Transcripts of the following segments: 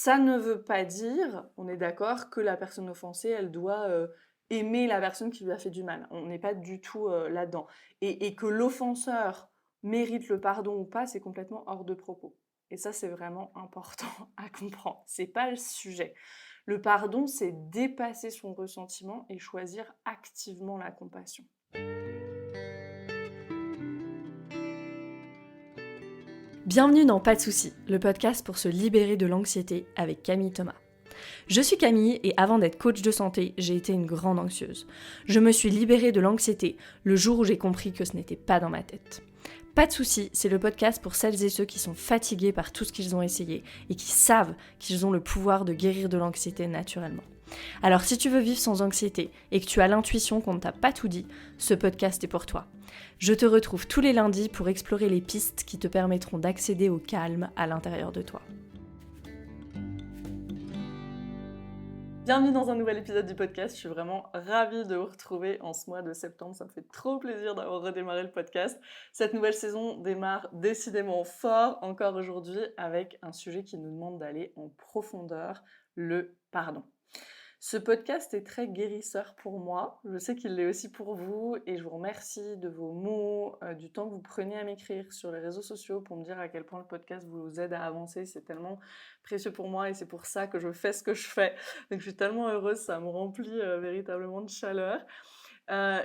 Ça ne veut pas dire, on est d'accord, que la personne offensée, elle doit aimer la personne qui lui a fait du mal. On n'est pas du tout là-dedans. Et que l'offenseur mérite le pardon ou pas, c'est complètement hors de propos. Et ça, c'est vraiment important à comprendre. C'est pas le sujet. Le pardon, c'est dépasser son ressentiment et choisir activement la compassion. Bienvenue dans Pas de soucis, le podcast pour se libérer de l'anxiété avec Camille Thomas. Je suis Camille et avant d'être coach de santé, j'ai été une grande anxieuse. Je me suis libérée de l'anxiété le jour où j'ai compris que ce n'était pas dans ma tête. Pas de soucis, c'est le podcast pour celles et ceux qui sont fatigués par tout ce qu'ils ont essayé et qui savent qu'ils ont le pouvoir de guérir de l'anxiété naturellement. Alors si tu veux vivre sans anxiété et que tu as l'intuition qu'on ne t'a pas tout dit, ce podcast est pour toi. Je te retrouve tous les lundis pour explorer les pistes qui te permettront d'accéder au calme à l'intérieur de toi. Bienvenue dans un nouvel épisode du podcast, je suis vraiment ravie de vous retrouver en ce mois de septembre, ça me fait trop plaisir d'avoir redémarré le podcast. Cette nouvelle saison démarre décidément fort, encore aujourd'hui, avec un sujet qui nous demande d'aller en profondeur, le pardon. Ce podcast est très guérisseur pour moi, je sais qu'il l'est aussi pour vous et je vous remercie de vos mots, du temps que vous prenez à m'écrire sur les réseaux sociaux pour me dire à quel point le podcast vous aide à avancer, c'est tellement précieux pour moi et c'est pour ça que je fais ce que je fais. Donc je suis tellement heureuse, ça me remplit véritablement de chaleur.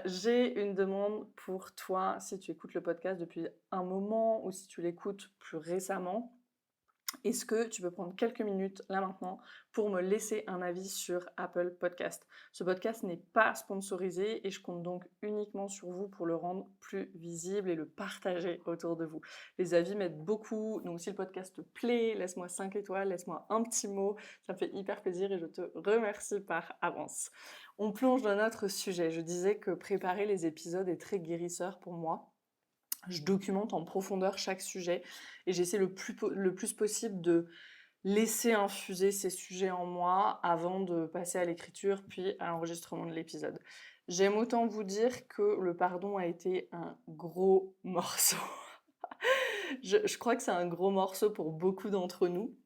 J'ai une demande pour toi, si tu écoutes le podcast depuis un moment ou si tu l'écoutes plus récemment. Est-ce que tu peux prendre quelques minutes là maintenant pour me laisser un avis sur Apple Podcast? Ce podcast n'est pas sponsorisé et je compte donc uniquement sur vous pour le rendre plus visible et le partager autour de vous. Les avis m'aident beaucoup, donc si le podcast te plaît, laisse-moi 5 étoiles, laisse-moi un petit mot, ça me fait hyper plaisir et je te remercie par avance. On plonge dans notre sujet. Je disais que préparer les épisodes est très guérisseur pour moi. Je documente en profondeur chaque sujet et j'essaie le plus possible de laisser infuser ces sujets en moi avant de passer à l'écriture puis à l'enregistrement de l'épisode. J'aime autant vous dire que le pardon a été un gros morceau. Je crois que c'est un gros morceau pour beaucoup d'entre nous.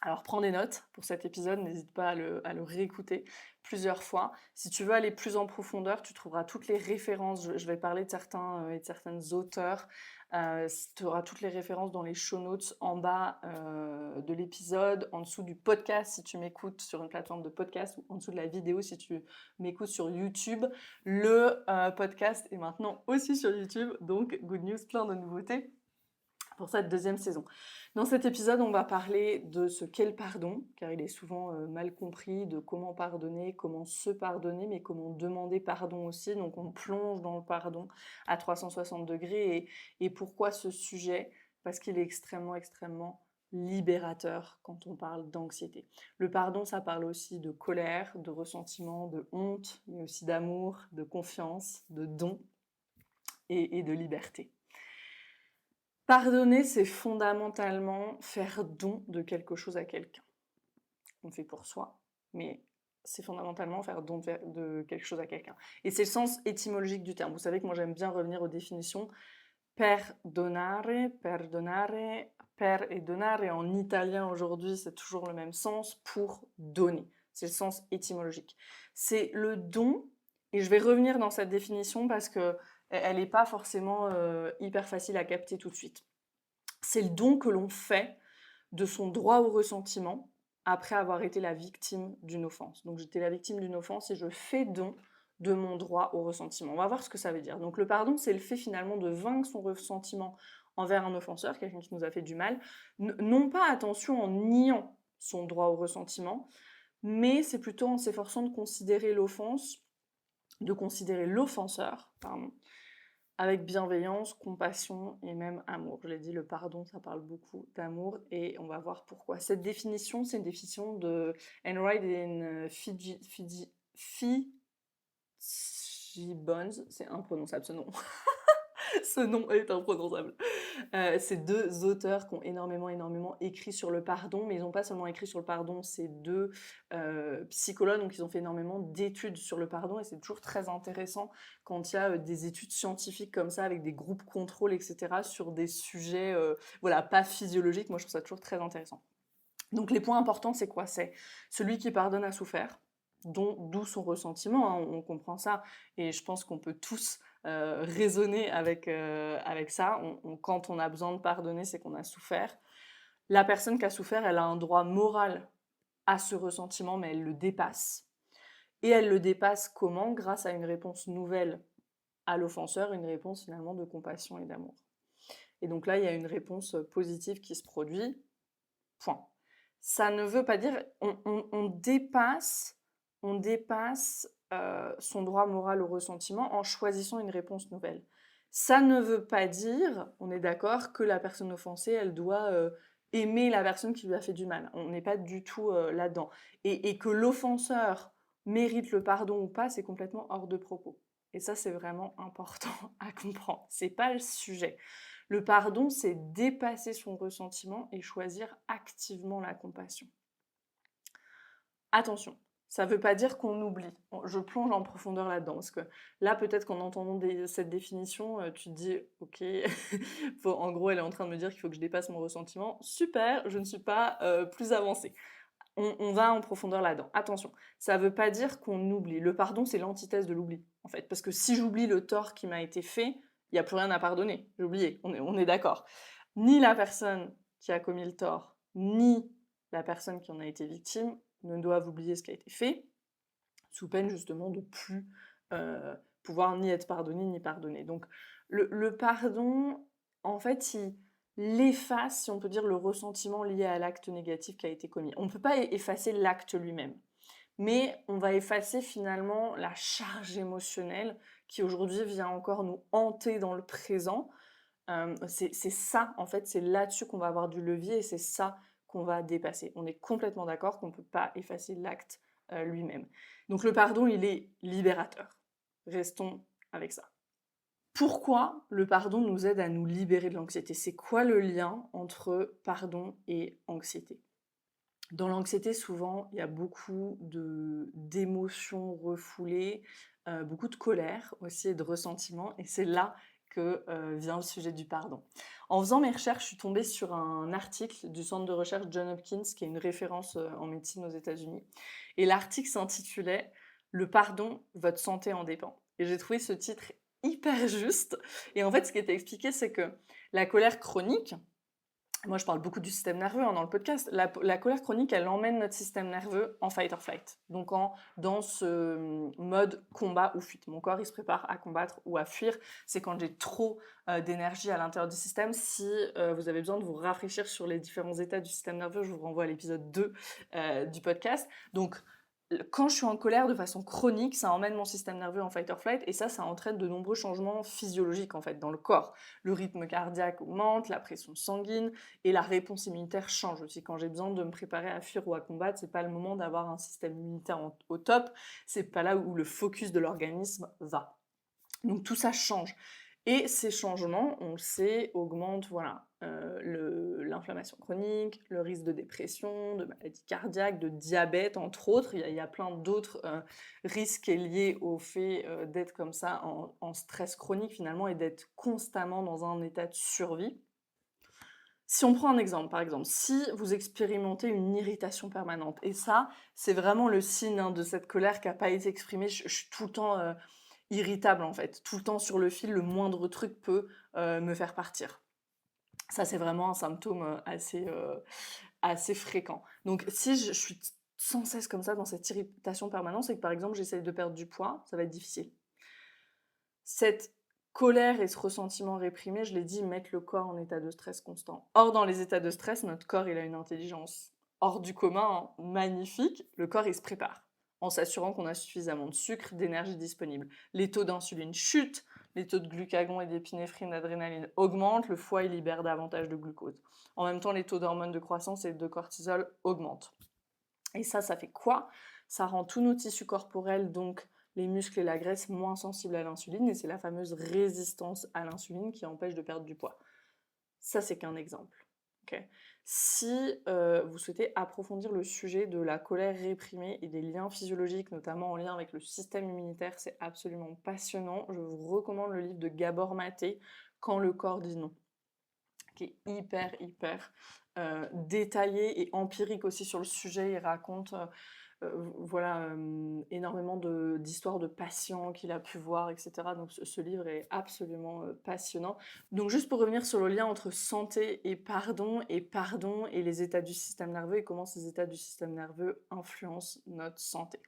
Alors prends des notes pour cet épisode, n'hésite pas à le réécouter plusieurs fois. Si tu veux aller plus en profondeur, tu trouveras toutes les références, je vais parler de certains et de certaines auteurs, tu auras toutes les références dans les show notes en bas de l'épisode, en dessous du podcast si tu m'écoutes sur une plateforme de podcast ou en dessous de la vidéo si tu m'écoutes sur YouTube. Le podcast est maintenant aussi sur YouTube, donc good news, plein de nouveautés pour cette deuxième saison. Dans cet épisode, on va parler de ce qu'est le pardon, car il est souvent mal compris, de comment pardonner, comment se pardonner, mais comment demander pardon aussi. Donc on plonge dans le pardon à 360 degrés. Et pourquoi ce sujet? Parce qu'il est extrêmement, extrêmement libérateur quand on parle d'anxiété. Le pardon, ça parle aussi de colère, de ressentiment, de honte, mais aussi d'amour, de confiance, de don et de liberté. Pardonner, c'est fondamentalement faire don de quelque chose à quelqu'un. On le fait pour soi, mais c'est fondamentalement faire don de quelque chose à quelqu'un. Et c'est le sens étymologique du terme. Vous savez que moi j'aime bien revenir aux définitions. Perdonare, perdonare, per et donare en italien aujourd'hui, c'est toujours le même sens, pour donner. C'est le sens étymologique. C'est le don, et je vais revenir dans cette définition parce que elle n'est pas forcément hyper facile à capter tout de suite. C'est le don que l'on fait de son droit au ressentiment après avoir été la victime d'une offense. Donc j'étais la victime d'une offense et je fais don de mon droit au ressentiment. On va voir ce que ça veut dire. Donc le pardon, c'est le fait finalement de vaincre son ressentiment envers un offenseur, quelqu'un qui nous a fait du mal, non pas, attention, en niant son droit au ressentiment, mais c'est plutôt en s'efforçant de considérer l'offense, de considérer l'offenseur, pardon, avec bienveillance, compassion et même amour. Je l'ai dit, le pardon, ça parle beaucoup d'amour et on va voir pourquoi. Cette définition, c'est une définition de Enright and Fitzgibbons, c'est imprononçable ce nom. Ce nom est imprononçable. C'est deux auteurs qui ont énormément écrit sur le pardon, mais ils n'ont pas seulement écrit sur le pardon, c'est deux psychologues, donc ils ont fait énormément d'études sur le pardon, et c'est toujours très intéressant quand il y a des études scientifiques comme ça, avec des groupes contrôle, etc., sur des sujets voilà, pas physiologiques. Moi, je trouve ça toujours très intéressant. Donc les points importants, c'est quoi? C'est celui qui pardonne a souffert, d'où son ressentiment, hein, on comprend ça, et je pense qu'on peut tous raisonner avec ça. Quand on a besoin de pardonner, c'est qu'on a souffert. La personne qui a souffert, elle a un droit moral à ce ressentiment, mais elle le dépasse. Et elle le dépasse comment? Grâce à une réponse nouvelle à l'offenseur, une réponse finalement de compassion et d'amour. Et donc là, il y a une réponse positive qui se produit, point. Ça ne veut pas dire on dépasse, son droit moral au ressentiment en choisissant une réponse nouvelle. Ça ne veut pas dire, on est d'accord, que la personne offensée, elle doit aimer la personne qui lui a fait du mal. On n'est pas du tout là-dedans. Et que l'offenseur mérite le pardon ou pas, c'est complètement hors de propos. Et ça, c'est vraiment important à comprendre. C'est pas le sujet. Le pardon, c'est dépasser son ressentiment et choisir activement la compassion. Attention, ça ne veut pas dire qu'on oublie. Je plonge en profondeur là-dedans, parce que là, peut-être qu'en entendant cette définition, tu te dis, ok, en gros, elle est en train de me dire qu'il faut que je dépasse mon ressentiment. Super, je ne suis pas plus avancée. On va en profondeur là-dedans. Attention, ça ne veut pas dire qu'on oublie. Le pardon, c'est l'antithèse de l'oubli, en fait. Parce que si j'oublie le tort qui m'a été fait, il n'y a plus rien à pardonner. J'ai oublié, on est d'accord. Ni la personne qui a commis le tort, ni la personne qui en a été victime ne doivent oublier ce qui a été fait, sous peine justement de plus pouvoir ni être pardonné ni pardonné. Donc le pardon, en fait, il efface, si on peut dire, le ressentiment lié à l'acte négatif qui a été commis. On ne peut pas effacer l'acte lui-même, mais on va effacer finalement la charge émotionnelle qui aujourd'hui vient encore nous hanter dans le présent. C'est ça, en fait, c'est là-dessus qu'on va avoir du levier et c'est ça qu'on va dépasser. On est complètement d'accord qu'on ne peut pas effacer l'acte lui-même. Donc le pardon, il est libérateur. Restons avec ça. Pourquoi le pardon nous aide à nous libérer de l'anxiété? C'est quoi le lien entre pardon et anxiété? Dans l'anxiété, souvent, il y a beaucoup d'émotions refoulées, beaucoup de colère aussi et de ressentiment, et c'est là que vient le sujet du pardon. En faisant mes recherches, je suis tombée sur un article du centre de recherche Johns Hopkins, qui est une référence en médecine aux États-Unis, et l'article s'intitulait «Le pardon, votre santé en dépend». Et j'ai trouvé ce titre hyper juste, et en fait, ce qui était expliqué, c'est que la colère chronique, moi, je parle beaucoup du système nerveux dans le podcast. La colère chronique, elle emmène notre système nerveux en fight or flight, donc dans ce mode combat ou fuite. Mon corps, il se prépare à combattre ou à fuir. C'est quand j'ai trop d'énergie à l'intérieur du système. Si vous avez besoin de vous rafraîchir sur les différents états du système nerveux, je vous renvoie à l'épisode 2 du podcast. Donc, quand je suis en colère de façon chronique, ça emmène mon système nerveux en fight or flight et ça entraîne de nombreux changements physiologiques en fait dans le corps. Le rythme cardiaque augmente, la pression sanguine et la réponse immunitaire change aussi. Quand j'ai besoin de me préparer à fuir ou à combattre, c'est pas le moment d'avoir un système immunitaire au top, c'est pas là où le focus de l'organisme va. Donc tout ça change. Et ces changements, on le sait, augmentent l'inflammation chronique, le risque de dépression, de maladie cardiaque, de diabète, entre autres. Il y a plein d'autres risques liés au fait d'être comme ça en stress chronique finalement et d'être constamment dans un état de survie. Si on prend un exemple, par exemple, si vous expérimentez une irritation permanente, et ça, c'est vraiment le signe de cette colère qui n'a pas été exprimée, je suis tout le temps irritable en fait, tout le temps sur le fil, le moindre truc peut me faire partir. Ça, c'est vraiment un symptôme assez fréquent. Donc, si je suis sans cesse comme ça dans cette irritation permanente, c'est que par exemple, j'essaye de perdre du poids, ça va être difficile. Cette colère et ce ressentiment réprimé, je l'ai dit, mettent le corps en état de stress constant. Or, dans les états de stress, notre corps, il a une intelligence hors du commun, hein, magnifique. Le corps, il se prépare en s'assurant qu'on a suffisamment de sucre, d'énergie disponible. Les taux d'insuline chutent, les taux de glucagon et d'épinéphrine, d'adrénaline augmentent, le foie, il libère davantage de glucose. En même temps, les taux d'hormones de croissance et de cortisol augmentent. Et ça fait quoi? Ça rend tous nos tissus corporels, donc les muscles et la graisse, moins sensibles à l'insuline, et c'est la fameuse résistance à l'insuline qui empêche de perdre du poids. Ça, c'est qu'un exemple. Okay. Si vous souhaitez approfondir le sujet de la colère réprimée et des liens physiologiques, notamment en lien avec le système immunitaire, c'est absolument passionnant. Je vous recommande le livre de Gabor Maté, Quand le corps dit non, qui est hyper détaillé et empirique aussi sur le sujet. Il raconte énormément d'histoires de patients qu'il a pu voir, etc. Donc ce livre est absolument passionnant. Donc juste pour revenir sur le lien entre santé et pardon et les états du système nerveux et comment ces états du système nerveux influencent notre santé.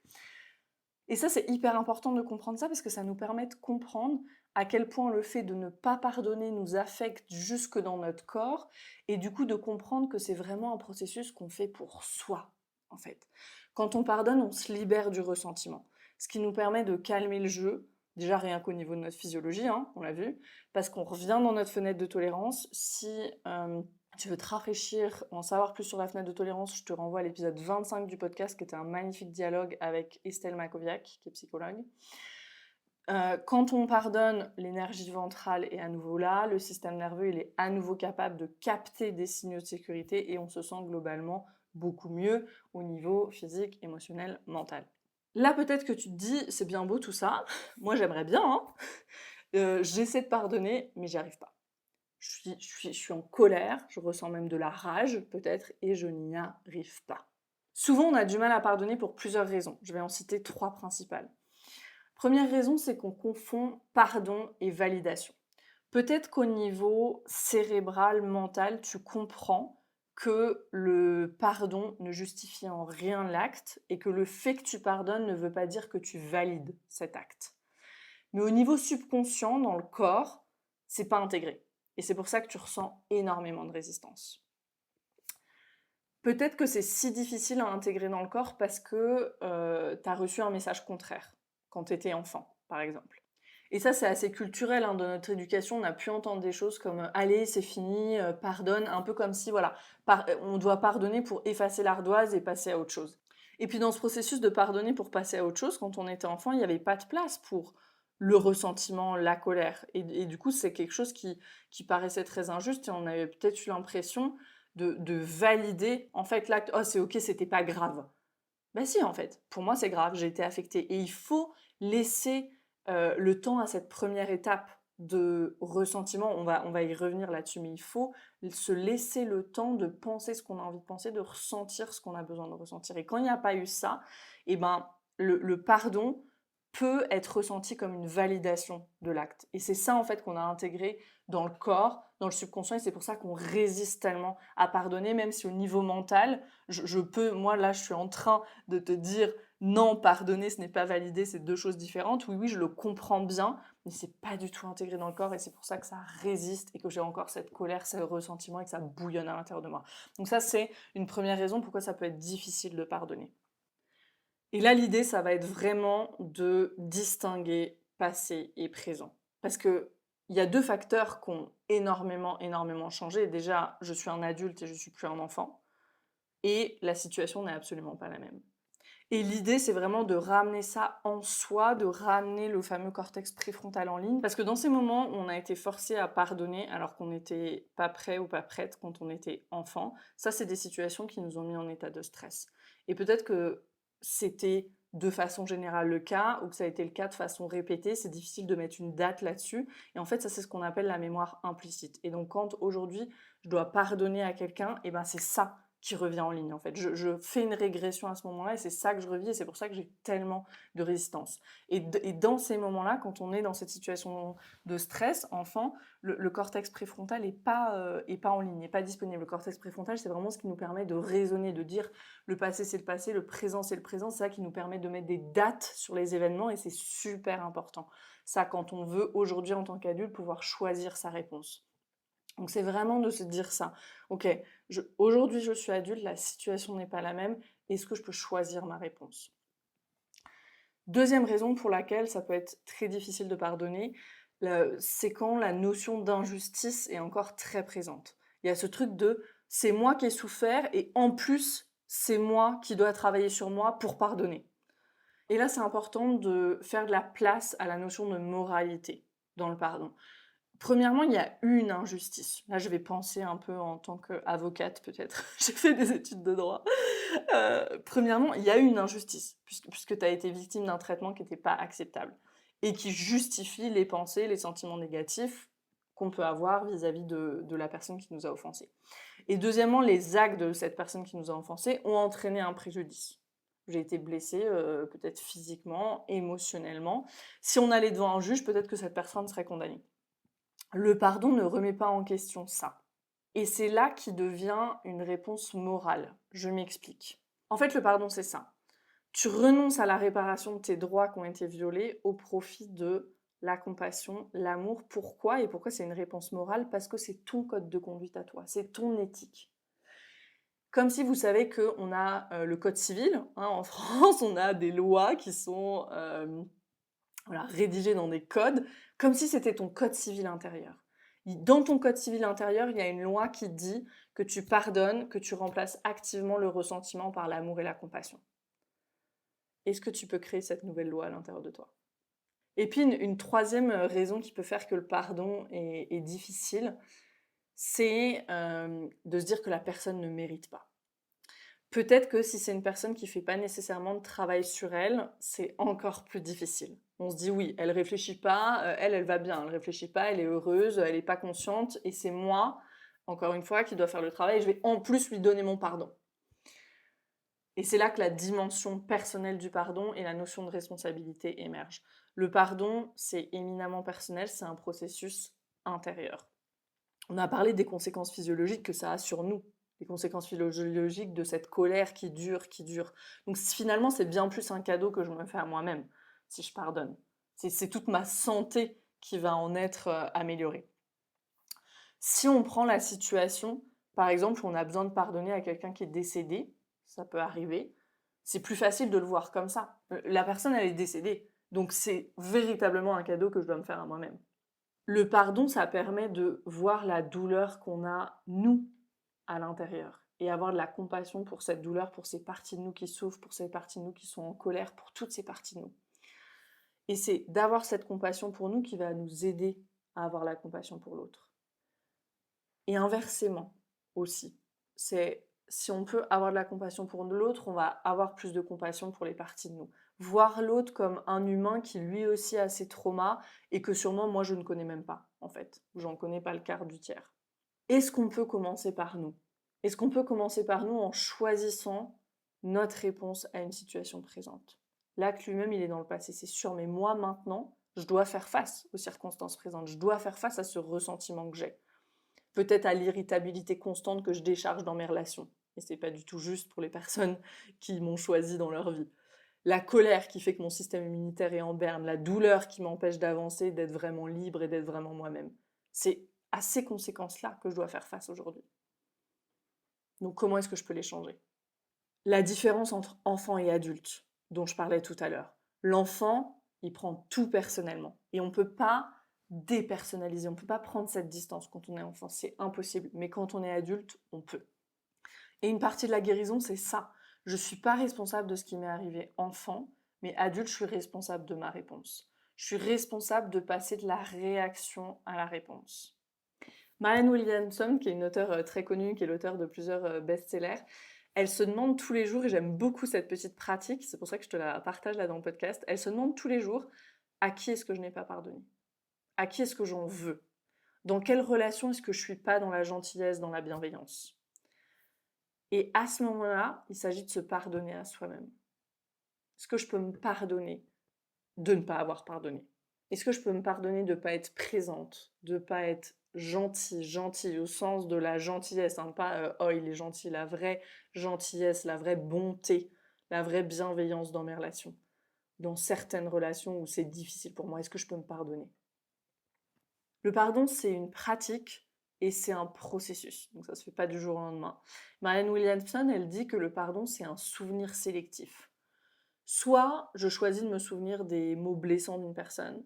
Et ça, c'est hyper important de comprendre ça parce que ça nous permet de comprendre à quel point le fait de ne pas pardonner nous affecte jusque dans notre corps et du coup de comprendre que c'est vraiment un processus qu'on fait pour soi, en fait. Quand on pardonne, on se libère du ressentiment, ce qui nous permet de calmer le jeu, déjà rien qu'au niveau de notre physiologie, hein, on l'a vu, parce qu'on revient dans notre fenêtre de tolérance. Si tu veux te rafraîchir, en savoir plus sur la fenêtre de tolérance, je te renvoie à l'épisode 25 du podcast, qui était un magnifique dialogue avec Estelle Makoviak, qui est psychologue. Quand on pardonne, l'énergie ventrale est à nouveau là, le système nerveux il est à nouveau capable de capter des signaux de sécurité et on se sent globalement beaucoup mieux au niveau physique, émotionnel, mental. Là peut-être que tu te dis, c'est bien beau tout ça, moi j'aimerais bien, hein. J'essaie de pardonner, mais j'y arrive pas. Je suis en colère, je ressens même de la rage peut-être, et je n'y arrive pas. Souvent on a du mal à pardonner pour plusieurs raisons, je vais en citer 3 principales. Première raison, c'est qu'on confond pardon et validation. Peut-être qu'au niveau cérébral, mental, tu comprends que le pardon ne justifie en rien l'acte et que le fait que tu pardonnes ne veut pas dire que tu valides cet acte. Mais au niveau subconscient, dans le corps, c'est pas intégré. Et c'est pour ça que tu ressens énormément de résistance. Peut-être que c'est si difficile à intégrer dans le corps parce que tu as reçu un message contraire quand tu étais enfant, par exemple. Et ça, c'est assez culturel, hein, dans notre éducation, on a pu entendre des choses comme « allez, c'est fini, pardonne », un peu comme si, voilà, on doit pardonner pour effacer l'ardoise et passer à autre chose. Et puis dans ce processus de pardonner pour passer à autre chose, quand on était enfant, il n'y avait pas de place pour le ressentiment, la colère. Et du coup, c'est quelque chose qui paraissait très injuste et on avait peut-être eu l'impression de valider, en fait, l'acte « oh, c'est ok, c'était pas grave ». Ben si, en fait, pour moi, c'est grave, j'ai été affectée. Et il faut laisser le temps à cette première étape de ressentiment. On va y revenir là-dessus, mais il faut se laisser le temps de penser ce qu'on a envie de penser, de ressentir ce qu'on a besoin de ressentir. Et quand il n'y a pas eu ça, eh ben, le pardon peut être ressenti comme une validation de l'acte. Et c'est ça, en fait, qu'on a intégré dans le corps, dans le subconscient, et c'est pour ça qu'on résiste tellement à pardonner, même si au niveau mental, moi là, je suis en train de te dire non, pardonner, ce n'est pas validé, c'est 2 choses différentes. Oui, je le comprends bien, mais c'est pas du tout intégré dans le corps, et c'est pour ça que ça résiste, et que j'ai encore cette colère, ce ressentiment, et que ça bouillonne à l'intérieur de moi. Donc ça, c'est une première raison pourquoi ça peut être difficile de pardonner. Et là, l'idée, ça va être vraiment de distinguer passé et présent. Parce que il y a 2 facteurs qui ont énormément changé. Déjà, je suis un adulte et je suis plus un enfant. Et la situation n'est absolument pas la même. Et l'idée, c'est vraiment de ramener ça en soi, de ramener le fameux cortex préfrontal en ligne. Parce que dans ces moments où on a été forcé à pardonner alors qu'on n'était pas prêt ou pas prête quand on était enfant, ça, c'est des situations qui nous ont mis en état de stress. Et peut-être que c'était de façon générale le cas, ou que ça a été le cas de façon répétée, c'est difficile de mettre une date là-dessus. Et en fait, ça, c'est ce qu'on appelle la mémoire implicite. Et donc, quand aujourd'hui, je dois pardonner à quelqu'un, et ben c'est ça qui revient en ligne, en fait. Je fais une régression à ce moment-là, et c'est ça que je revis, et c'est pour ça que j'ai tellement de résistance. Et dans ces moments-là, quand on est dans cette situation de stress, enfant, le cortex préfrontal est pas en ligne, n'est pas disponible. Le cortex préfrontal, c'est vraiment ce qui nous permet de raisonner, de dire le passé c'est le passé, le présent c'est le présent, c'est ça qui nous permet de mettre des dates sur les événements, et c'est super important. Ça, quand on veut aujourd'hui en tant qu'adulte pouvoir choisir sa réponse. Donc c'est vraiment de se dire ça. Ok, aujourd'hui je suis adulte, la situation n'est pas la même, est-ce que je peux choisir ma réponse? Deuxième raison pour laquelle ça peut être très difficile de pardonner, c'est quand la notion d'injustice est encore très présente. Il y a ce truc de c'est moi qui ai souffert et en plus c'est moi qui dois travailler sur moi pour pardonner. Et là c'est important de faire de la place à la notion de moralité dans le pardon. Premièrement, il y a eu une injustice. Là, je vais penser un peu en tant qu'avocate, peut-être. J'ai fait des études de droit. Premièrement, il y a eu une injustice, puisque tu as été victime d'un traitement qui n'était pas acceptable et qui justifie les pensées, les sentiments négatifs qu'on peut avoir vis-à-vis de la personne qui nous a offensés. Et deuxièmement, les actes de cette personne qui nous a offensés ont entraîné un préjudice. J'ai été blessée, peut-être physiquement, émotionnellement. Si on allait devant un juge, peut-être que cette personne serait condamnée. Le pardon ne remet pas en question ça. Et c'est là qui devient une réponse morale. Je m'explique. En fait, le pardon, c'est ça. Tu renonces à la réparation de tes droits qui ont été violés au profit de la compassion, l'amour. Pourquoi? Et pourquoi c'est une réponse morale? Parce que c'est ton code de conduite à toi, c'est ton éthique. Comme si vous savez qu'on a le code civil, hein, en France, on a des lois qui sont rédigées dans des codes, comme si c'était ton code civil intérieur. Dans ton code civil intérieur, il y a une loi qui dit que tu pardonnes, que tu remplaces activement le ressentiment par l'amour et la compassion. Est-ce que tu peux créer cette nouvelle loi à l'intérieur de toi? Et puis une troisième raison qui peut faire que le pardon est difficile, c'est de se dire que la personne ne mérite pas. Peut-être que si c'est une personne qui ne fait pas nécessairement de travail sur elle, c'est encore plus difficile. On se dit oui, elle réfléchit pas, elle va bien, elle réfléchit pas, elle est heureuse, elle n'est pas consciente, et c'est moi, encore une fois, qui dois faire le travail, et je vais en plus lui donner mon pardon. Et c'est là que la dimension personnelle du pardon et la notion de responsabilité émergent. Le pardon, c'est éminemment personnel, c'est un processus intérieur. On a parlé des conséquences physiologiques que ça a sur nous, les conséquences physiologiques de cette colère qui dure, qui dure. Donc finalement, c'est bien plus un cadeau que je me fais à moi-même, si je pardonne. C'est toute ma santé qui va en être améliorée. Si on prend la situation, par exemple, on a besoin de pardonner à quelqu'un qui est décédé, ça peut arriver, c'est plus facile de le voir comme ça. La personne, elle est décédée, donc c'est véritablement un cadeau que je dois me faire à moi-même. Le pardon, ça permet de voir la douleur qu'on a, nous, à l'intérieur, et avoir de la compassion pour cette douleur, pour ces parties de nous qui souffrent, pour ces parties de nous qui sont en colère, pour toutes ces parties de nous. Et c'est d'avoir cette compassion pour nous qui va nous aider à avoir la compassion pour l'autre. Et inversement aussi, c'est si on peut avoir de la compassion pour l'autre, on va avoir plus de compassion pour les parties de nous. Voir l'autre comme un humain qui lui aussi a ses traumas et que sûrement moi je ne connais même pas, en fait. J'en connais pas le quart du tiers. Est-ce qu'on peut commencer par nous? Est-ce qu'on peut commencer par nous en choisissant notre réponse à une situation présente? L'acte lui-même, il est dans le passé, c'est sûr, mais moi maintenant, je dois faire face aux circonstances présentes, je dois faire face à ce ressentiment que j'ai. Peut-être à l'irritabilité constante que je décharge dans mes relations. Et c'est pas du tout juste pour les personnes qui m'ont choisi dans leur vie. La colère qui fait que mon système immunitaire est en berne, la douleur qui m'empêche d'avancer, d'être vraiment libre et d'être vraiment moi-même. C'est à ces conséquences-là que je dois faire face aujourd'hui. Donc comment est-ce que je peux les changer? La différence entre enfant et adulte, dont je parlais tout à l'heure. L'enfant, il prend tout personnellement. Et on ne peut pas dépersonnaliser, on ne peut pas prendre cette distance quand on est enfant, c'est impossible. Mais quand on est adulte, on peut. Et une partie de la guérison, c'est ça. Je ne suis pas responsable de ce qui m'est arrivé enfant, mais adulte, je suis responsable de ma réponse. Je suis responsable de passer de la réaction à la réponse. Marianne Williamson, qui est une auteure très connue, qui est l'auteure de plusieurs best-sellers, elle se demande tous les jours, et j'aime beaucoup cette petite pratique, c'est pour ça que je te la partage là dans le podcast, elle se demande tous les jours à qui est-ce que je n'ai pas pardonné? À qui est-ce que j'en veux? Dans quelle relation est-ce que je suis pas dans la gentillesse, dans la bienveillance? Et à ce moment-là, il s'agit de se pardonner à soi-même. Est-ce que je peux me pardonner de ne pas avoir pardonné? Est-ce que je peux me pardonner de ne pas être présente, de ne pas être gentille au sens de la gentillesse, hein, pas oh il est gentil, la vraie gentillesse, la vraie bonté, la vraie bienveillance dans mes relations, dans certaines relations où c'est difficile pour moi, est-ce que je peux me pardonner? Le pardon, c'est une pratique et c'est un processus, donc ça se fait pas du jour au lendemain. Marianne Williamson, elle dit que le pardon, c'est un souvenir sélectif. Soit je choisis de me souvenir des mots blessants d'une personne,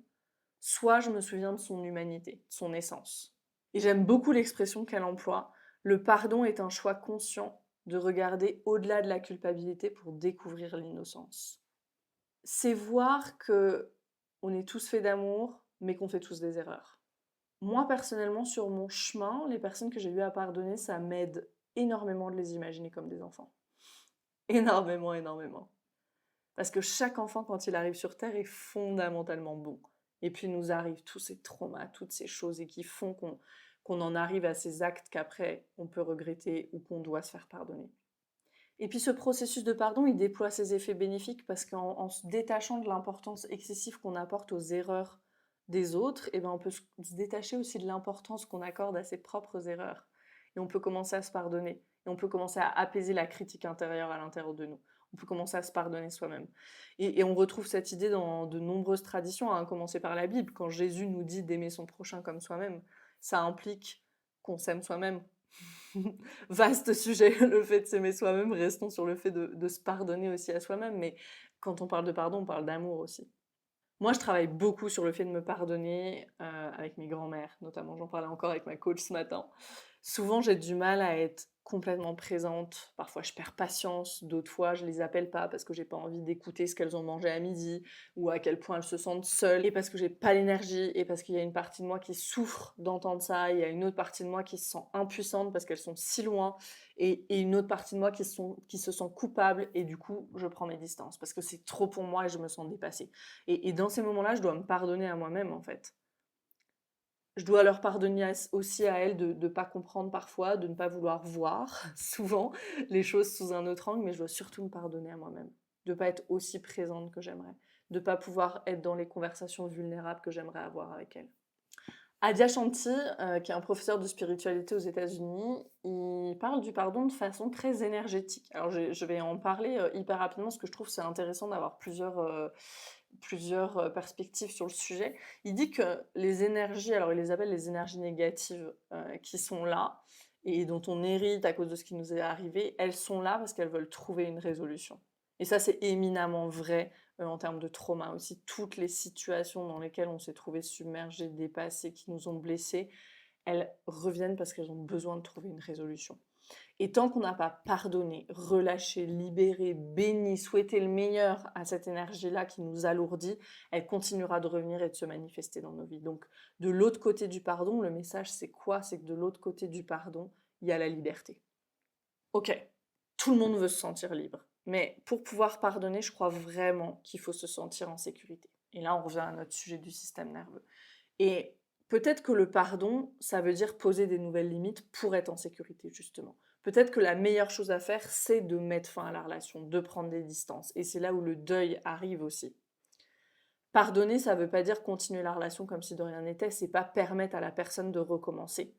soit je me souviens de son humanité, de son essence. Et j'aime beaucoup l'expression qu'elle emploie. Le pardon est un choix conscient de regarder au-delà de la culpabilité pour découvrir l'innocence. C'est voir que on est tous faits d'amour, mais qu'on fait tous des erreurs. Moi, personnellement, sur mon chemin, les personnes que j'ai eu à pardonner, ça m'aide énormément de les imaginer comme des enfants. Énormément, énormément. Parce que chaque enfant, quand il arrive sur Terre, est fondamentalement bon. Et puis nous arrivent tous ces traumas, toutes ces choses et qui font qu'on en arrive à ces actes qu'après on peut regretter ou qu'on doit se faire pardonner. Et puis ce processus de pardon, il déploie ses effets bénéfiques parce qu'en se détachant de l'importance excessive qu'on apporte aux erreurs des autres, eh ben on peut se détacher aussi de l'importance qu'on accorde à ses propres erreurs. Et on peut commencer à se pardonner. Et on peut commencer à apaiser la critique intérieure à l'intérieur de nous. On peut commencer à se pardonner soi-même. Et on retrouve cette idée dans de nombreuses traditions, à commencer par la Bible. Quand Jésus nous dit d'aimer son prochain comme soi-même, ça implique qu'on s'aime soi-même. Vaste sujet, le fait de s'aimer soi-même. Restons sur le fait de se pardonner aussi à soi-même. Mais quand on parle de pardon, on parle d'amour aussi. Moi, je travaille beaucoup sur le fait de me pardonner avec mes grands-mères, notamment. J'en parlais encore avec ma coach ce matin. Souvent, j'ai du mal à être complètement présente. Parfois, je perds patience. D'autres fois, je les appelle pas parce que j'ai pas envie d'écouter ce qu'elles ont mangé à midi ou à quel point elles se sentent seules et parce que j'ai pas l'énergie et parce qu'il y a une partie de moi qui souffre d'entendre ça. Il y a une autre partie de moi qui se sent impuissante parce qu'elles sont si loin et une autre partie de moi qui se sent coupable et du coup, je prends mes distances parce que c'est trop pour moi et je me sens dépassée. Et dans ces moments-là, je dois me pardonner à moi-même en fait. Je dois leur pardonner aussi à elles de ne pas comprendre parfois, de ne pas vouloir voir souvent les choses sous un autre angle, mais je dois surtout me pardonner à moi-même, de ne pas être aussi présente que j'aimerais, de ne pas pouvoir être dans les conversations vulnérables que j'aimerais avoir avec elles. Adyashanti, qui est un professeur de spiritualité aux États-Unis, il parle du pardon de façon très énergétique. Alors je vais en parler hyper rapidement parce que je trouve que c'est intéressant d'avoir plusieurs perspectives sur le sujet. Il dit que les énergies, alors il les appelle les énergies négatives qui sont là et dont on hérite à cause de ce qui nous est arrivé, elles sont là parce qu'elles veulent trouver une résolution. Et ça, c'est éminemment vrai en termes de trauma aussi. Toutes les situations dans lesquelles on s'est trouvé submergé, dépassé, qui nous ont blessés, elles reviennent parce qu'elles ont besoin de trouver une résolution. Et tant qu'on n'a pas pardonné, relâché, libéré, béni, souhaité le meilleur à cette énergie-là qui nous alourdit, elle continuera de revenir et de se manifester dans nos vies. Donc, de l'autre côté du pardon, le message, c'est quoi? C'est que de l'autre côté du pardon, il y a la liberté. Ok, tout le monde veut se sentir libre. Mais pour pouvoir pardonner, je crois vraiment qu'il faut se sentir en sécurité. Et là, on revient à notre sujet du système nerveux. Et peut-être que le pardon, ça veut dire poser des nouvelles limites pour être en sécurité, justement. Peut-être que la meilleure chose à faire, c'est de mettre fin à la relation, de prendre des distances. Et c'est là où le deuil arrive aussi. Pardonner, ça ne veut pas dire continuer la relation comme si de rien n'était, c'est pas permettre à la personne de recommencer.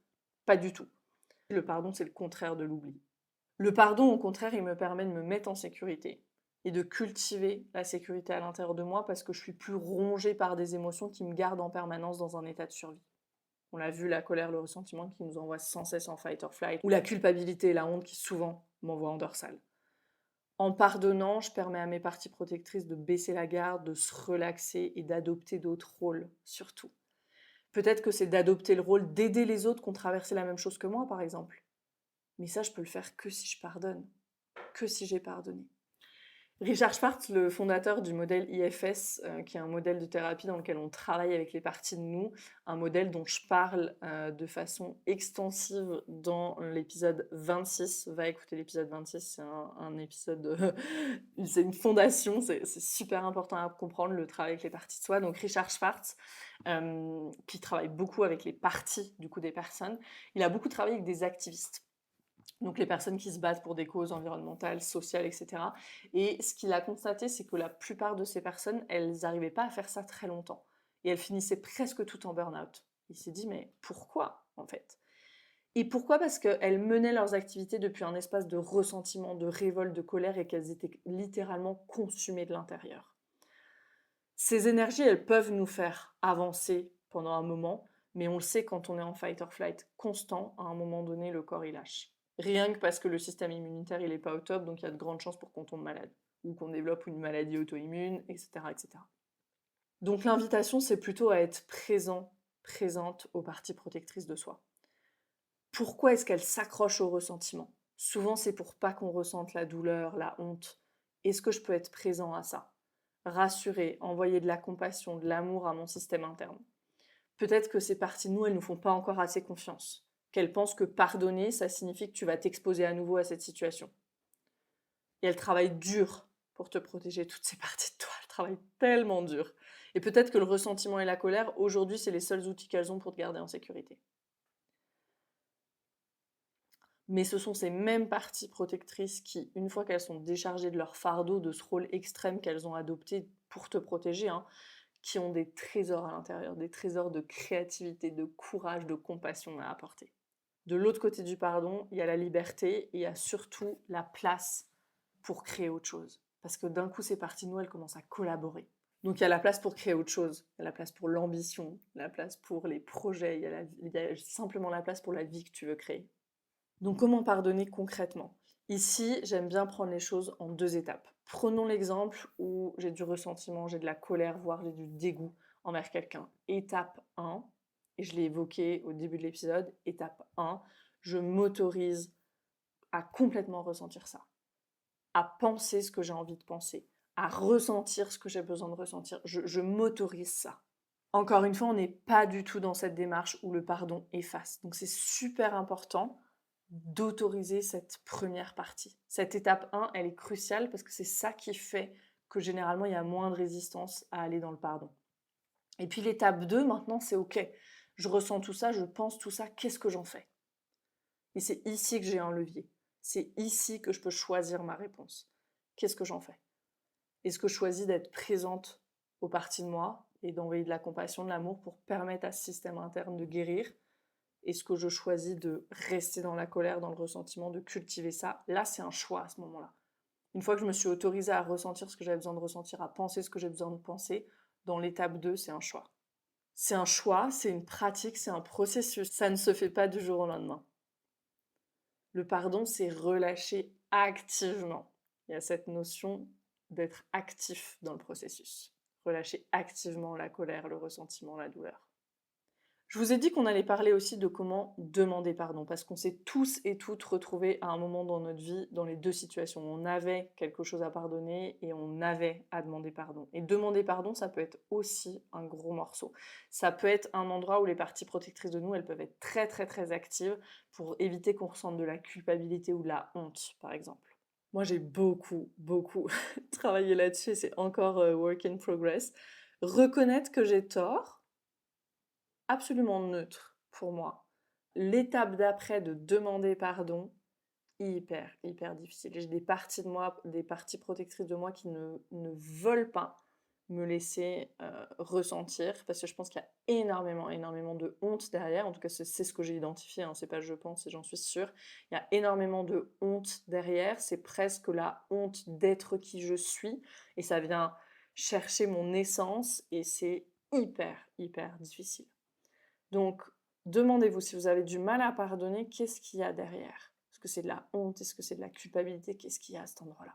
Pas du tout. Le pardon, c'est le contraire de l'oubli. Le pardon, au contraire, il me permet de me mettre en sécurité et de cultiver la sécurité à l'intérieur de moi parce que je suis plus rongée par des émotions qui me gardent en permanence dans un état de survie. On l'a vu, la colère, le ressentiment qui nous envoie sans cesse en fight or flight, ou la culpabilité et la honte qui souvent m'envoient en dorsale. En pardonnant, je permets à mes parties protectrices de baisser la garde, de se relaxer et d'adopter d'autres rôles, surtout. Peut-être que c'est d'adopter le rôle d'aider les autres qui ont traversé la même chose que moi, par exemple. Mais ça, je peux le faire que si je pardonne, que si j'ai pardonné. Richard Schwartz, le fondateur du modèle IFS, qui est un modèle de thérapie dans lequel on travaille avec les parties de nous, un modèle dont je parle de façon extensive dans l'épisode 26. Va écouter l'épisode 26, c'est un épisode, c'est une fondation, c'est super important à comprendre le travail avec les parties de soi. Donc Richard Schwartz, qui travaille beaucoup avec les parties du coup des personnes, il a beaucoup travaillé avec des activistes. Donc les personnes qui se battent pour des causes environnementales, sociales, etc. Et ce qu'il a constaté, c'est que la plupart de ces personnes, elles n'arrivaient pas à faire ça très longtemps. Et elles finissaient presque toutes en burn-out. Il s'est dit, mais pourquoi en fait? Et pourquoi? Parce qu'elles menaient leurs activités depuis un espace de ressentiment, de révolte, de colère et qu'elles étaient littéralement consumées de l'intérieur. Ces énergies, elles peuvent nous faire avancer pendant un moment, mais on le sait quand on est en fight or flight constant, à un moment donné, le corps il lâche. Rien que parce que le système immunitaire il est pas au top, donc il y a de grandes chances pour qu'on tombe malade ou qu'on développe une maladie auto-immune, etc., etc. Donc l'invitation, c'est plutôt à être présent, présente aux parties protectrices de soi. Pourquoi est-ce qu'elles s'accrochent au ressentiment? Souvent, c'est pour pas qu'on ressente la douleur, la honte. Est-ce que je peux être présent à ça? Rassurer, envoyer de la compassion, de l'amour à mon système interne. Peut-être que ces parties de nous, elles nous font pas encore assez confiance. Qu'elles pensent que pardonner, ça signifie que tu vas t'exposer à nouveau à cette situation. Et elles travaillent dur pour te protéger, toutes ces parties de toi. Elles travaillent tellement dur. Et peut-être que le ressentiment et la colère, aujourd'hui, c'est les seuls outils qu'elles ont pour te garder en sécurité. Mais ce sont ces mêmes parties protectrices qui, une fois qu'elles sont déchargées de leur fardeau, de ce rôle extrême qu'elles ont adopté pour te protéger, hein, qui ont des trésors à l'intérieur, des trésors de créativité, de courage, de compassion à apporter. De l'autre côté du pardon, il y a la liberté et il y a surtout la place pour créer autre chose. Parce que d'un coup, ces parties de nous, elles commencent à collaborer. Donc il y a la place pour créer autre chose, il y a la place pour l'ambition, la place pour les projets, il y a simplement la place pour la vie que tu veux créer. Donc comment pardonner concrètement? Ici, j'aime bien prendre les choses en 2 étapes. Prenons l'exemple où j'ai du ressentiment, j'ai de la colère, voire j'ai du dégoût envers quelqu'un. Étape 1, et je l'ai évoqué au début de l'épisode, étape 1, je m'autorise à complètement ressentir ça, à penser ce que j'ai envie de penser, à ressentir ce que j'ai besoin de ressentir. Je m'autorise ça. Encore une fois, on n'est pas du tout dans cette démarche où le pardon efface. Donc c'est super important d'autoriser cette première partie. Cette étape 1, elle est cruciale parce que c'est ça qui fait que généralement il y a moins de résistance à aller dans le pardon. Et puis l'étape 2, maintenant, c'est OK. Je ressens tout ça, je pense tout ça, qu'est-ce que j'en fais? Et c'est ici que j'ai un levier. C'est ici que je peux choisir ma réponse. Qu'est-ce que j'en fais? Est-ce que je choisis d'être présente aux parties de moi et d'envoyer de la compassion, de l'amour pour permettre à ce système interne de guérir? Est-ce que je choisis de rester dans la colère, dans le ressentiment, de cultiver ça? Là, c'est un choix à ce moment-là. Une fois que je me suis autorisée à ressentir ce que j'avais besoin de ressentir, à penser ce que j'ai besoin de penser, dans l'étape 2, c'est un choix. C'est un choix, c'est une pratique, c'est un processus. Ça ne se fait pas du jour au lendemain. Le pardon, c'est relâcher activement. Il y a cette notion d'être actif dans le processus. Relâcher activement la colère, le ressentiment, la douleur. Je vous ai dit qu'on allait parler aussi de comment demander pardon, parce qu'on s'est tous et toutes retrouvés à un moment dans notre vie dans les 2 situations. On avait quelque chose à pardonner et on avait à demander pardon. Et demander pardon, ça peut être aussi un gros morceau. Ça peut être un endroit où les parties protectrices de nous, elles peuvent être très très très actives pour éviter qu'on ressente de la culpabilité ou de la honte, par exemple. Moi, j'ai beaucoup travaillé là-dessus et c'est encore work in progress. Reconnaître que j'ai tort, absolument neutre pour moi. L'étape d'après de demander pardon, hyper difficile. J'ai des parties de moi, des parties protectrices de moi qui ne veulent pas me laisser ressentir, parce que je pense qu'il y a énormément de honte derrière. En tout cas, c'est ce que j'ai identifié, hein, c'est pas je pense et j'en suis sûre. Il y a énormément de honte derrière, c'est presque la honte d'être qui je suis, et ça vient chercher mon essence, et c'est hyper difficile. Donc, demandez-vous si vous avez du mal à pardonner, qu'est-ce qu'il y a derrière? Est-ce que c'est de la honte? Est-ce que c'est de la culpabilité? Qu'est-ce qu'il y a à cet endroit-là?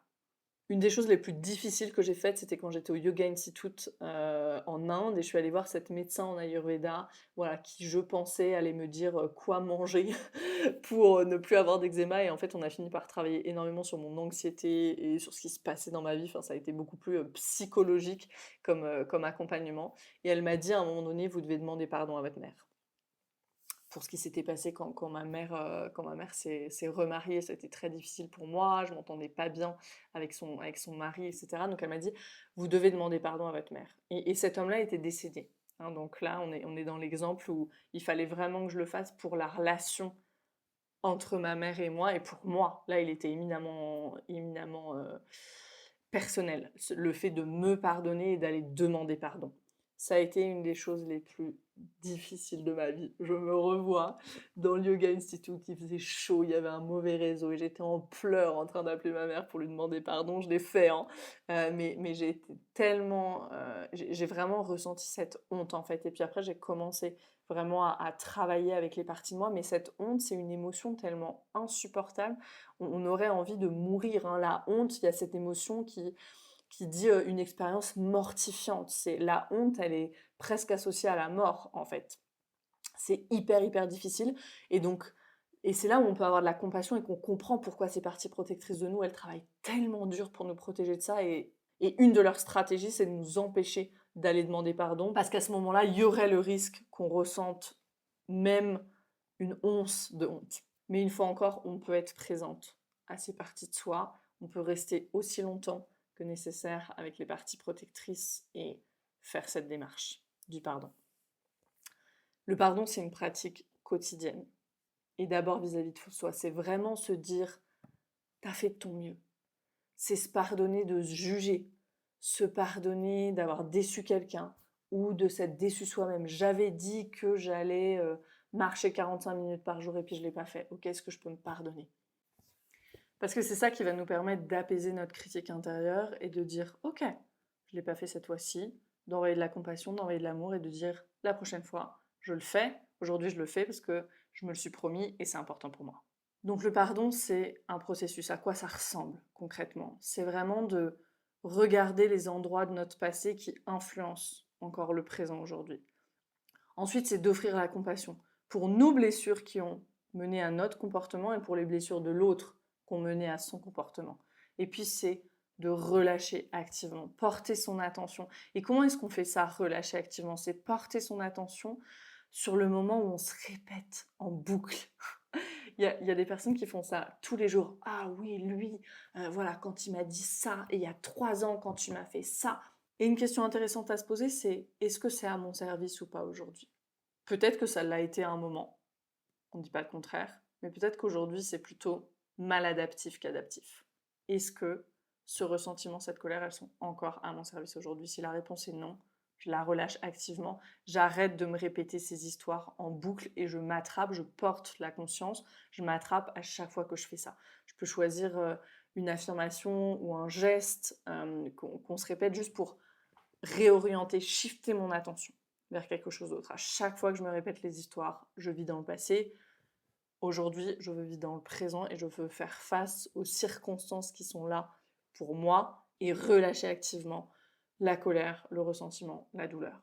Une des choses les plus difficiles que j'ai faites, c'était quand j'étais au Yoga Institute en Inde, et je suis allée voir cette médecin en Ayurveda, voilà, qui je pensais allait me dire quoi manger pour ne plus avoir d'eczéma, et en fait on a fini par travailler énormément sur mon anxiété et sur ce qui se passait dans ma vie. Enfin, ça a été beaucoup plus psychologique comme accompagnement, et elle m'a dit à un moment donné, vous devez demander pardon à votre mère pour ce qui s'était passé quand ma mère s'est remariée. Ça a été très difficile pour moi, je m'entendais pas bien avec son mari, etc. Donc elle m'a dit, vous devez demander pardon à votre mère. Et cet homme-là était décédé. Hein, donc là, on est dans l'exemple où il fallait vraiment que je le fasse pour la relation entre ma mère et moi, et pour moi. Là, il était éminemment personnel, le fait de me pardonner et d'aller demander pardon. Ça a été une des choses les plus difficiles de ma vie. Je me revois dans le Yoga Institute, il faisait chaud, il y avait un mauvais réseau et j'étais en pleurs en train d'appeler ma mère pour lui demander pardon. Je l'ai fait, hein. Mais j'ai été tellement... j'ai vraiment ressenti cette honte, en fait. Et puis après, j'ai commencé vraiment à travailler avec les parties de moi. Mais cette honte, c'est une émotion tellement insupportable. On aurait envie de mourir, hein. La honte, il y a cette émotion qui dit une expérience mortifiante. C'est la honte, elle est presque associée à la mort, en fait. C'est hyper difficile. Et c'est là où on peut avoir de la compassion et qu'on comprend pourquoi ces parties protectrices de nous, elles travaillent tellement dur pour nous protéger de ça. Et une de leurs stratégies, c'est de nous empêcher d'aller demander pardon, parce qu'à ce moment-là, il y aurait le risque qu'on ressente même une once de honte. Mais une fois encore, on peut être présente à ces parties de soi, on peut rester aussi longtemps que nécessaire avec les parties protectrices et faire cette démarche du pardon. Le pardon, c'est une pratique quotidienne. et d'abord vis-à-vis de soi. C'est vraiment se dire « t'as fait de ton mieux ». C'est se pardonner de se juger, se pardonner d'avoir déçu quelqu'un ou de s'être déçu soi-même. J'avais dit que j'allais marcher 45 minutes par jour et puis je ne l'ai pas fait. Ok, est-ce que je peux me pardonner ? Parce que c'est ça qui va nous permettre d'apaiser notre critique intérieure et de dire « ok, je ne l'ai pas fait cette fois-ci », d'envoyer de la compassion, d'envoyer de l'amour et de dire « la prochaine fois, je le fais, aujourd'hui je le fais parce que je me le suis promis et c'est important pour moi ». Donc le pardon, c'est un processus. À quoi ça ressemble concrètement ? C'est vraiment de regarder les endroits de notre passé qui influencent encore le présent aujourd'hui. Ensuite, c'est d'offrir la compassion pour nos blessures qui ont mené à notre comportement et pour les blessures de l'autre qui ont mené à son comportement. Et puis, c'est de relâcher activement, porter son attention. Et comment est-ce qu'on fait ça, relâcher activement ? C'est porter son attention sur le moment où on se répète en boucle. Il y a des personnes qui font ça tous les jours. « Ah oui, lui, voilà, quand il m'a dit ça, et il y a 3 ans, quand tu m'as fait ça. » Et une question intéressante à se poser, c'est « est-ce que c'est à mon service ou pas aujourd'hui ?» Peut-être que ça l'a été à un moment, on ne dit pas le contraire, mais peut-être qu'aujourd'hui, c'est plutôt maladaptif qu'adaptif. Est-ce que ce ressentiment, cette colère, elles sont encore à mon service aujourd'hui ? Si la réponse est non, je la relâche activement, j'arrête de me répéter ces histoires en boucle et je m'attrape, je porte la conscience, je m'attrape à chaque fois que je fais ça. Je peux choisir une affirmation ou un geste qu'on se répète juste pour réorienter, shifter mon attention vers quelque chose d'autre. À chaque fois que je me répète les histoires, je vis dans le passé. Aujourd'hui, je veux vivre dans le présent et je veux faire face aux circonstances qui sont là pour moi et relâcher activement la colère, le ressentiment, la douleur.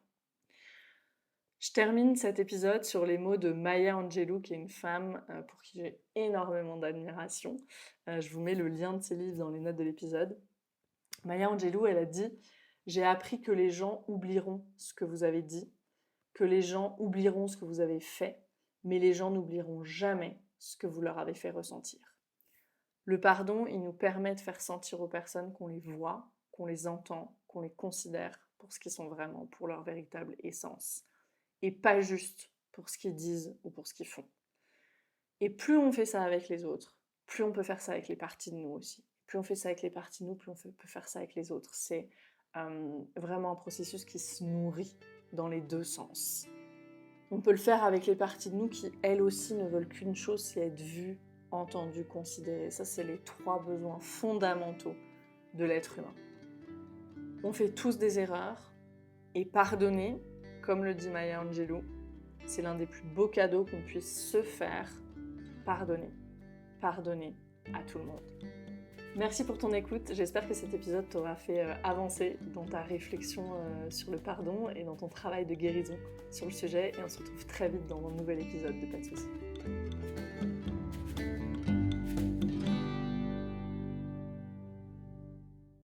Je termine cet épisode sur les mots de Maya Angelou, qui est une femme pour qui j'ai énormément d'admiration. Je vous mets le lien de ses livres dans les notes de l'épisode. Maya Angelou, elle a dit « J'ai appris que les gens oublieront ce que vous avez dit, que les gens oublieront ce que vous avez fait, mais les gens n'oublieront jamais ce que vous leur avez fait ressentir. » Le pardon, il nous permet de faire sentir aux personnes qu'on les voit, qu'on les entend, qu'on les considère pour ce qu'ils sont vraiment, pour leur véritable essence, et pas juste pour ce qu'ils disent ou pour ce qu'ils font. Et plus on fait ça avec les autres, plus on peut faire ça avec les parties de nous aussi. Plus on fait ça avec les parties de nous, plus on peut faire ça avec les autres. C'est vraiment un processus qui se nourrit dans les deux sens. On peut le faire avec les parties de nous qui, elles aussi, ne veulent qu'une chose, c'est être vues, entendues, considérées. Ça, c'est les 3 besoins fondamentaux de l'être humain. On fait tous des erreurs, et pardonner, comme le dit Maya Angelou, c'est l'un des plus beaux cadeaux qu'on puisse se faire. Pardonner. Pardonner à tout le monde. Merci pour ton écoute, j'espère que cet épisode t'aura fait avancer dans ta réflexion sur le pardon et dans ton travail de guérison sur le sujet, et on se retrouve très vite dans un nouvel épisode de Pas de soucis.